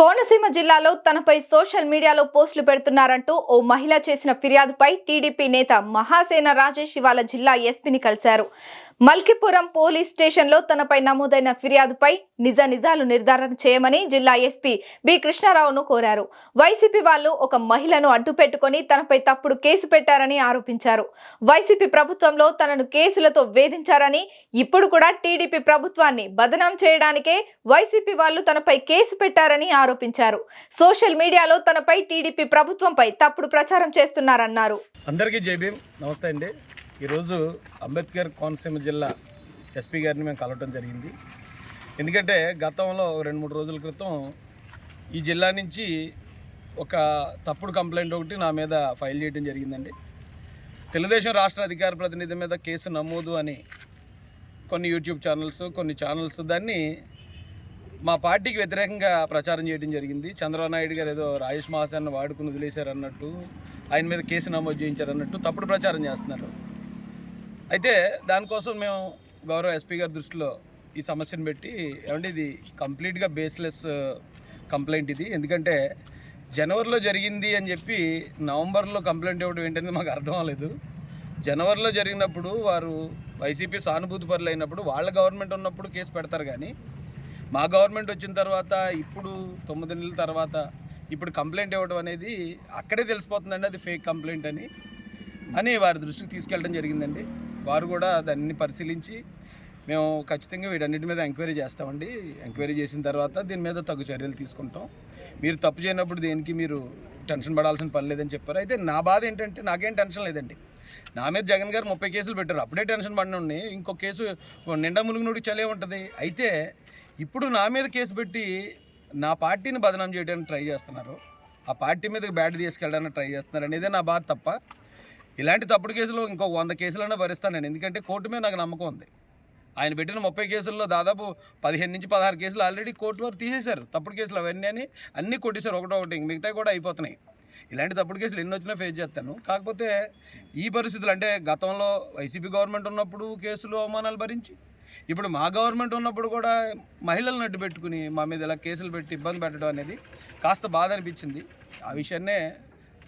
కోనసీమ జిల్లాలో తనపై సోషల్ మీడియాలో పోస్టులు పెడుతున్నారంటూ ఓ మహిళ చేసిన ఫిర్యాదుపై టీడీపీ నేత మహాసేన రాజేష్ ఇవాళ జిల్లా ఎస్పీని కలిశారు. మల్కీపురం పోలీస్ స్టేషన్లో తనపై నమోదైన ఫిర్యాదుపై నిజాలు నిర్ధారణ చేయమని జిల్లా ఎస్పీ బి కృష్ణారావును కోరారు. వైసీపీ వాళ్ళు ఒక మహిళను అడ్డుపెట్టుకుని తనపై తప్పుడు కేసు పెట్టారని ఆరోపించారు. వైసీపీ ప్రభుత్వంలో తనను కేసులతో వేధించారని, ఇప్పుడు కూడా టీడీపీ ప్రభుత్వాన్ని బదనాం చేయడానికే వైసీపీ వాళ్ళు తనపై కేసు పెట్టారని ఆరోపించారు. సోషల్ మీడియాలో తనపై టీడీపీ ప్రభుత్వంపై తప్పుడు ప్రచారం చేస్తున్నారన్నారు. అందరికీ జై భీమ్, నమస్తే అండి. ఈరోజు అంబేద్కర్ కోనసీమ జిల్లా ఎస్పీ గారిని మేము కలవటం జరిగింది. ఎందుకంటే గతంలో 2-3 రోజుల క్రితం ఈ జిల్లా నుంచి ఒక తప్పుడు కంప్లైంట్ ఒకటి నా మీద ఫైల్ చేయడం జరిగిందండి. తెలుగుదేశం రాష్ట్ర అధికార ప్రతినిధి మీద కేసు నమోదు అని కొన్ని యూట్యూబ్ ఛానల్స్, కొన్ని ఛానల్స్ దాన్ని మా పార్టీకి వ్యతిరేకంగా ప్రచారం చేయడం జరిగింది. చంద్రబాబు నాయుడు గారు ఏదో రాజేష్ మహాసేన్ని వాడుకుని వదిలేశారన్నట్టు, ఆయన మీద కేసు నమోదు చేయించారన్నట్టు తప్పుడు ప్రచారం చేస్తున్నారు. అయితే దానికోసం మేము గౌరవ ఎస్పీ గారి దృష్టిలో ఈ సమస్యను పెట్టి, ఏమంటే ఇది కంప్లీట్గా బేస్లెస్ కంప్లైంట్ ఇది. ఎందుకంటే జనవరిలో జరిగింది అని చెప్పి నవంబర్లో కంప్లైంట్ ఇవ్వడం ఏంటనేది మాకు అర్థం అవ్వలేదు. జనవరిలో జరిగినప్పుడు వారు వైసీపీ సానుభూతి పరులు అయినప్పుడు వాళ్ళ గవర్నమెంట్ ఉన్నప్పుడు కేసు పెడతారు, కానీ మా గవర్నమెంట్ వచ్చిన తర్వాత ఇప్పుడు 9 నెలల తర్వాత ఇప్పుడు కంప్లైంట్ ఇవ్వడం అనేది అక్కడే తెలిసిపోతుందండి అది ఫేక్ కంప్లైంట్ అని వారి దృష్టికి తీసుకెళ్ళడం జరిగిందండి. వారు కూడా దాన్ని పరిశీలించి మేము ఖచ్చితంగా వీటన్నిటి మీద ఎంక్వైరీ చేస్తామండి. ఎంక్వైరీ చేసిన తర్వాత దీని మీద తగు చర్యలు తీసుకుంటాం. మీరు తప్పు చేయనప్పుడు దేనికి మీరు టెన్షన్ పడాల్సిన పని లేదని చెప్పారు. అయితే నా బాధ ఏంటంటే నాకేం టెన్షన్ లేదండి. నా మీద జగన్ గారు 30 కేసులు పెట్టారు, అప్పుడే టెన్షన్ పడినండి. ఇంకో కేసు నిండా ములుగునుడికి చలే ఉంటుంది. అయితే ఇప్పుడు నా మీద కేసు పెట్టి నా పార్టీని బదనాం చేయడానికి ట్రై చేస్తున్నారు, ఆ పార్టీ మీద బ్యాట్ తీసుకెళ్ళడానికి ట్రై చేస్తున్నారు అనేదే నా బాధ తప్ప ఇలాంటి తప్పుడు కేసులు ఇంకో 100 కేసులన్నా భరిస్తాను నేను. ఎందుకంటే కోర్టు మీద నాకు నమ్మకం ఉంది. ఆయన పెట్టిన 30 కేసుల్లో దాదాపు 15 నుంచి 16 కేసులు ఆల్రెడీ కోర్టు వారు తీసేశారు. తప్పుడు కేసులు అవన్నీ అన్నీ కొట్టేశారు, ఒకటి మిగతా కూడా అయిపోతున్నాయి. ఇలాంటి తప్పుడు కేసులు ఎన్ని వచ్చినా ఫేస్ చేస్తాను. కాకపోతే ఈ పరిస్థితులు అంటే గతంలో వైసీపీ గవర్నమెంట్ ఉన్నప్పుడు కేసులు అవమానాలు భరించి, ఇప్పుడు మా గవర్నమెంట్ ఉన్నప్పుడు కూడా మహిళలను అడ్డు పెట్టుకుని మా మీద ఇలా కేసులు పెట్టి ఇబ్బంది పెట్టడం అనేది కాస్త బాధ అనిపించింది. ఆ విషయాన్నే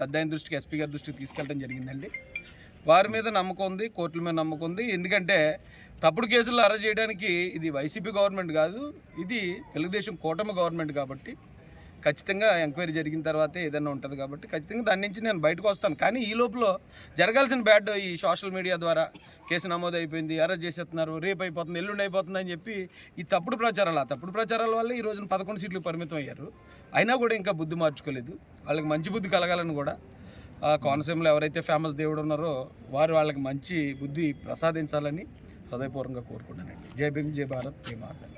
పెద్ద దృష్టికి, ఎస్పీ గారి దృష్టికి తీసుకెళ్ళడం జరిగిందండి. వారి మీద నమ్మకం ఉంది, కోర్టుల మీద నమ్మకం ఉంది. ఎందుకంటే తప్పుడు కేసుల్లో అరెస్ట్ చేయడానికి ఇది వైసీపీ గవర్నమెంట్ కాదు, ఇది తెలుగుదేశం కూటమి గవర్నమెంట్ కాబట్టి ఖచ్చితంగా ఎంక్వైరీ జరిగిన తర్వాతే ఏదైనా ఉంటుంది కాబట్టి ఖచ్చితంగా దాని నుంచి నేను బయటకు వస్తాను. కానీ ఈ లోపల జరగాల్సిన బ్యాడ్ ఈ సోషల్ మీడియా ద్వారా కేసు నమోదు అయిపోయింది, అరెస్ట్ చేసేస్తున్నారు, రేపు అయిపోతుంది, ఎల్లుండి అయిపోతుంది అని చెప్పి ఈ తప్పుడు ప్రచారాల వల్ల ఈ రోజున 11 సీట్లు పరిమితం అయ్యారు. అయినా కూడా ఇంకా బుద్ధి మార్చుకోలేదు. వాళ్ళకి మంచి బుద్ధి కలగాలని కూడా కోనసీమలో ఎవరైతే ఫేమస్ దేవుడు ఉన్నారో వారు వాళ్ళకి మంచి బుద్ధి ప్రసాదించాలని హృదయపూర్వకంగా కోరుకుంటానండి. జై భీమ్, జై భారత్, జై మహాసేన.